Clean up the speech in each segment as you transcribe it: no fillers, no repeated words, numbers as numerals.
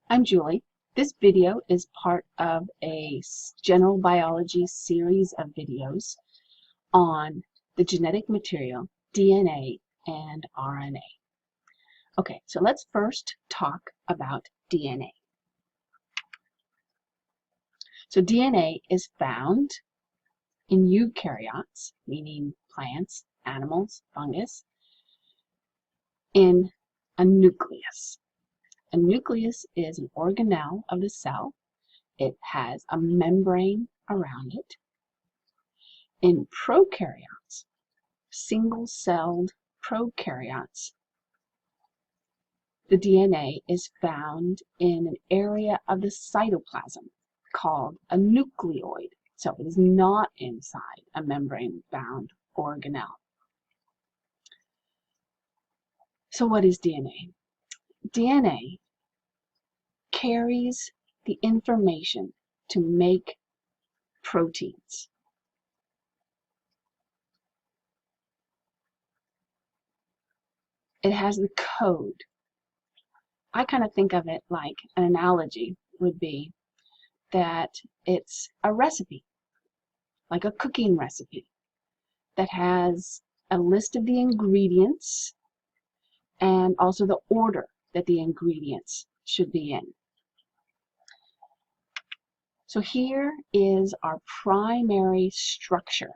I'm Julie. This video is part of a general biology series of videos on the genetic material, DNA and RNA. Okay, so let's first talk about DNA. So DNA is found in eukaryotes, meaning plants, animals, fungus, in a nucleus. A nucleus is an organelle of the cell. It has a membrane around it. In prokaryotes, single-celled prokaryotes, the DNA is found in an area of the cytoplasm called a nucleoid. So it is not inside a membrane-bound organelle. So what is DNA? DNA carries the information to make proteins. It has the code. I kind of think of it like an analogy would be that it's a recipe, like a cooking recipe, that has a list of the ingredients and also the order that the ingredients should be in. So here is our primary structure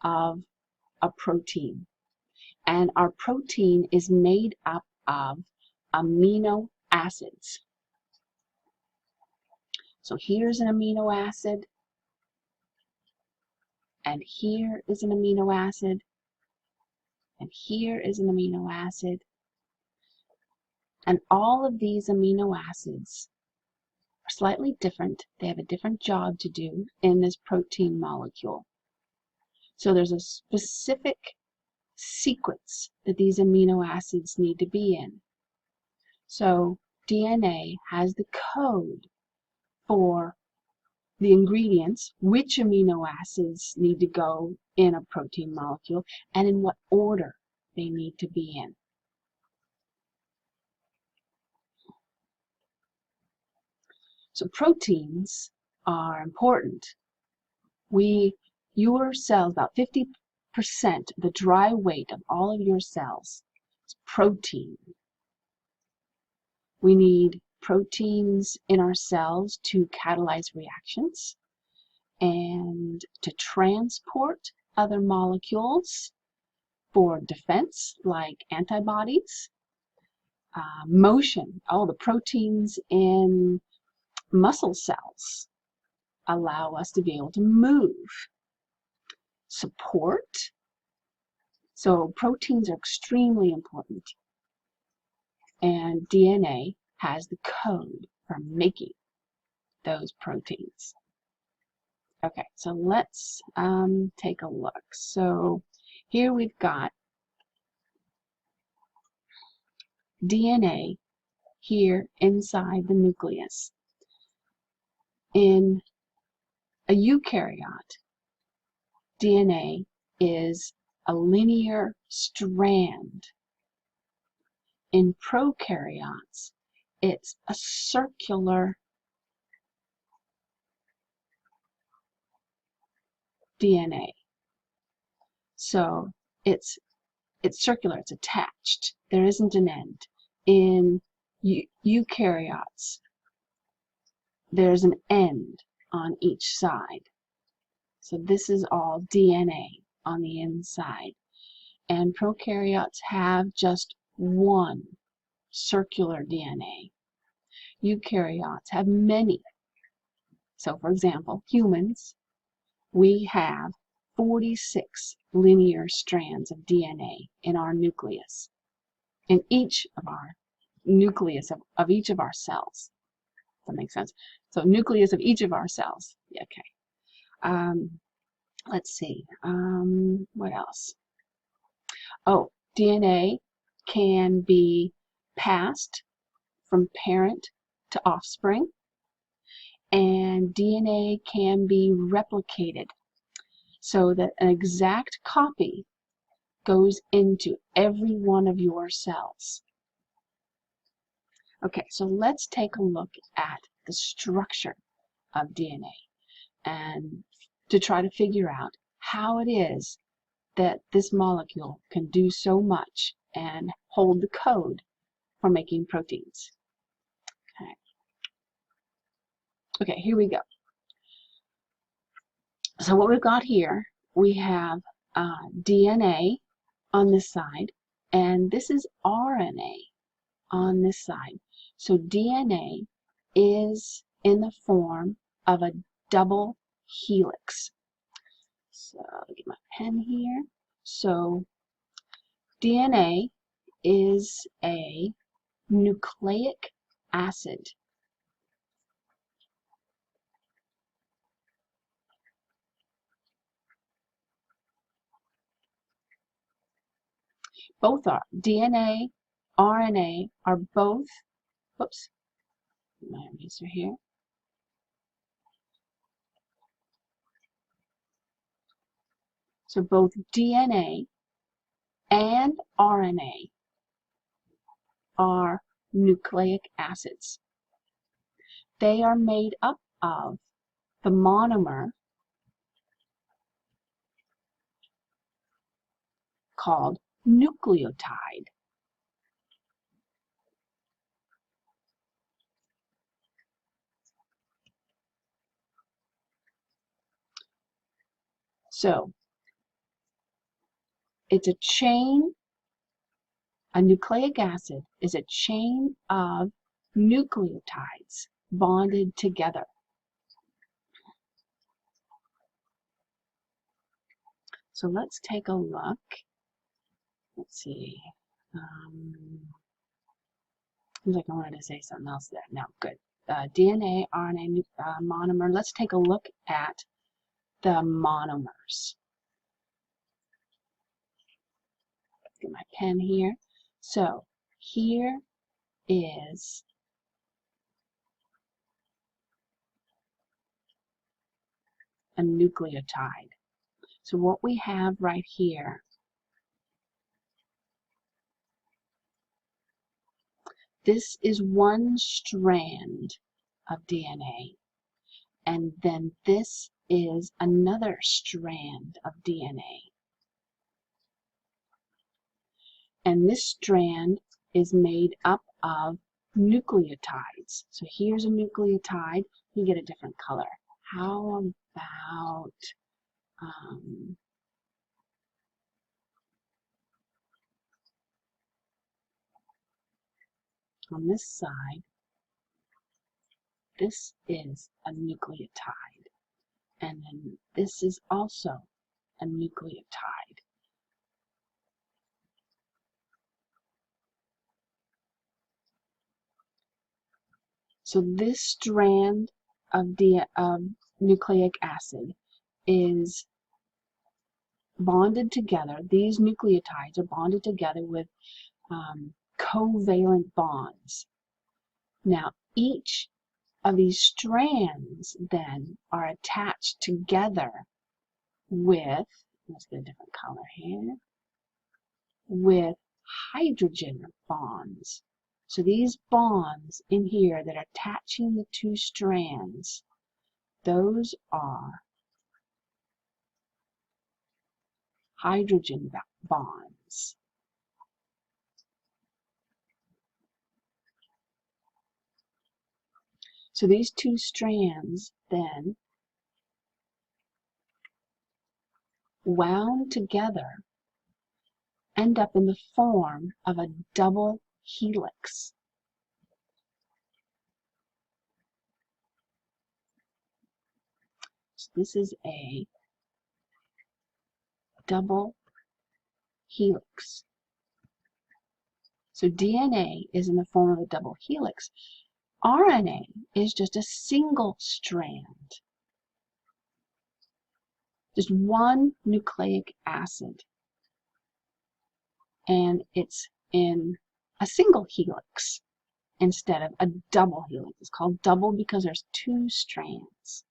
of a protein. And our protein is made up of amino acids. So here's an amino acid, and here is an amino acid, and here is an amino acid. And all of these amino acids are slightly different. They have a different job to do in this protein molecule. So there's a specific sequence that these amino acids need to be in. So DNA has the code for the ingredients, which amino acids need to go in a protein molecule, and in what order they need to be in. So proteins are important. Your cells, about 50% of the dry weight of all of your cells is protein. We need proteins in our cells to catalyze reactions and to transport other molecules for defense, like antibodies. Motion, all the proteins in muscle cells allow us to be able to move. Support. So proteins are extremely important. And DNA has the code for making those proteins. Okay, so let's take a look. So here we've got DNA here inside the nucleus. In a eukaryote, DNA is a linear strand. In prokaryotes, it's a circular DNA. So it's circular, it's attached. There isn't an end. In eukaryotes, there's an end on each side. So this is all DNA on the inside. And prokaryotes have just one circular DNA. Eukaryotes have many. So for example, humans, we have 46 linear strands of DNA in our nucleus, in each of our nucleus of each of our cells. Does that make sense? So nucleus of each of our cells. Yeah, okay. Let's see. What else? Oh, DNA can be passed from parent to offspring, and DNA can be replicated so that an exact copy goes into every one of your cells. Okay, so let's take a look at the structure of DNA and to try to figure out how it is that this molecule can do so much and hold the code for making proteins. Okay, here we go. So what we've got here, we have DNA on this side, and this is RNA on this side. So DNA is in the form of a double helix. So I'll get my pen here. So DNA is a nucleic acid. Both are. DNA, RNA are both, whoops, my eraser here. So both DNA and RNA are nucleic acids. They are made up of the monomer called nucleotide. So it's a chain. A nucleic acid is a chain of nucleotides bonded together. So let's take a look. Let's see. Seems like I wanted to say something else there. No, good. DNA, RNA, monomer. Let's take a look at the monomers. Get my pen here. So here is a nucleotide. So what we have right here, this is one strand of DNA, and then this is another strand of DNA. And this strand is made up of nucleotides. So here's a nucleotide. You get a different color. How about on this side, this is a nucleotide. And then this is also a nucleotide. So this strand of nucleic acid is bonded together. These nucleotides are bonded together with covalent bonds. Now, each of these strands then are attached together with, let's get a different color here, with hydrogen bonds. So these bonds in here that are attaching the two strands, those are hydrogen bonds. So these two strands then wound together end up in the form of a double helix. So this is a double helix. So DNA is in the form of a double helix. RNA is just a single strand, just one nucleic acid, and it's in a single helix instead of a double helix. It's called double because there's two strands.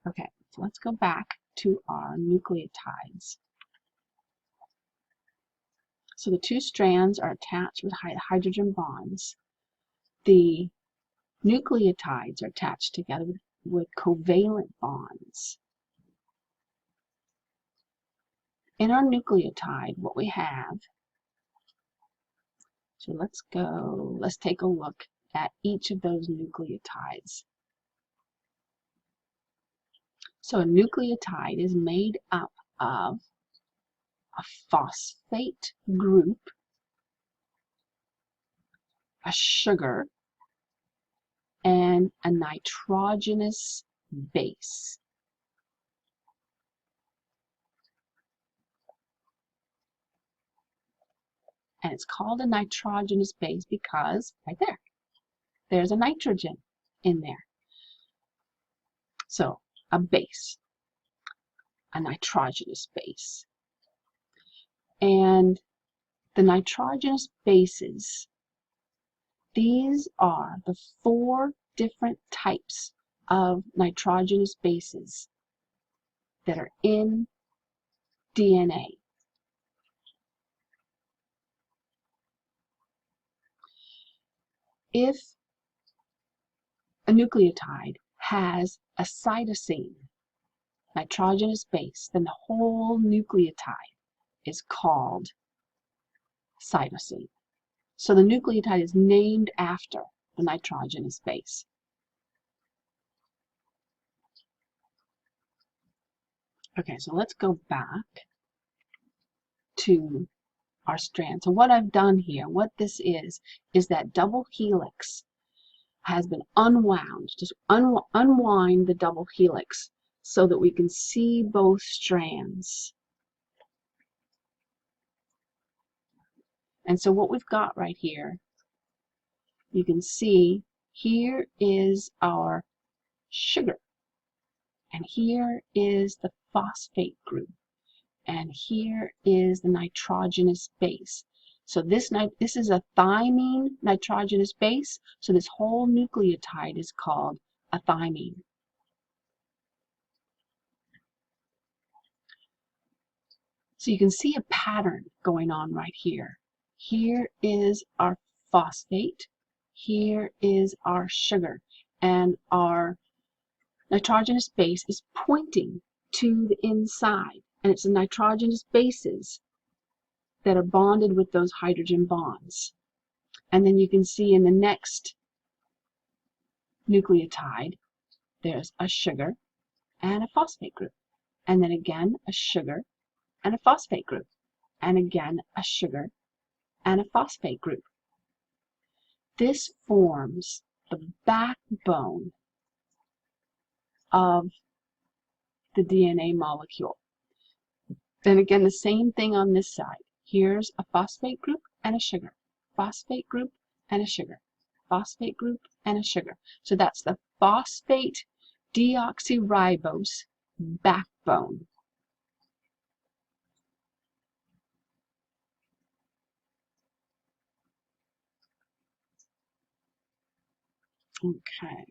Okay, so let's go back to our nucleotides. So the two strands are attached with hydrogen bonds. the nucleotides are attached together with covalent bonds. In our nucleotide, what we have, so let's take a look at each of those nucleotides. So a nucleotide is made up of a phosphate group, a sugar, and a nitrogenous base. And it's called a nitrogenous base because right there, there's a nitrogen in there. So a base, a nitrogenous base. And the nitrogenous bases, these are the 4 different types of nitrogenous bases that are in DNA. If a nucleotide has a cytosine, nitrogenous base, then the whole nucleotide is called cytosine. So the nucleotide is named after the nitrogenous base. Okay, so let's go back to our strand. So what I've done here, what this is that double helix has been unwound. Just unwind the double helix so that we can see both strands. And so what we've got right here, you can see here is our sugar, and here is the phosphate group, and here is the nitrogenous base. So this is a thymine nitrogenous base, so this whole nucleotide is called a thymine. So you can see a pattern going on right here. Here is our phosphate, here is our sugar, and our nitrogenous base is pointing to the inside, and it's the nitrogenous bases that are bonded with those hydrogen bonds. And then you can see in the next nucleotide, there's a sugar and a phosphate group, and then again a sugar and a phosphate group, and again a sugar and a phosphate group. This forms the backbone of the DNA molecule. Then again, the same thing on this side. Here's a phosphate group and a sugar, phosphate group and a sugar, phosphate group and a sugar. So that's the phosphate deoxyribose backbone. Okay.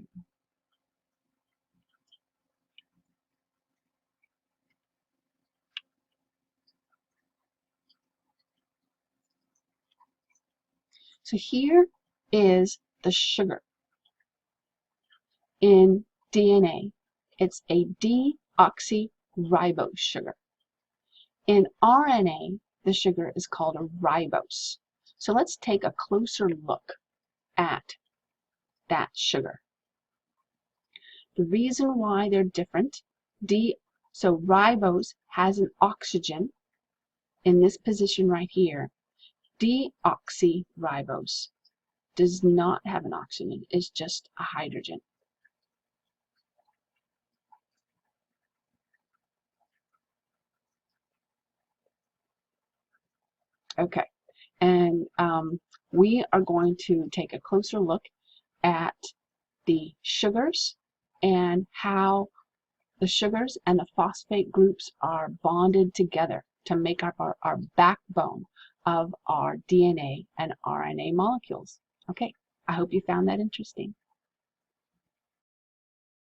So here is the sugar. In DNA, it's a deoxyribose sugar. In RNA, the sugar is called a ribose. So let's take a closer look at that sugar. The reason why they're different, so ribose has an oxygen in this position right here. Deoxyribose does not have an oxygen, it's just a hydrogen. Okay, and we are going to take a closer look at the sugars and how the sugars and the phosphate groups are bonded together to make up our backbone of our DNA and RNA molecules. Okay, I hope you found that interesting.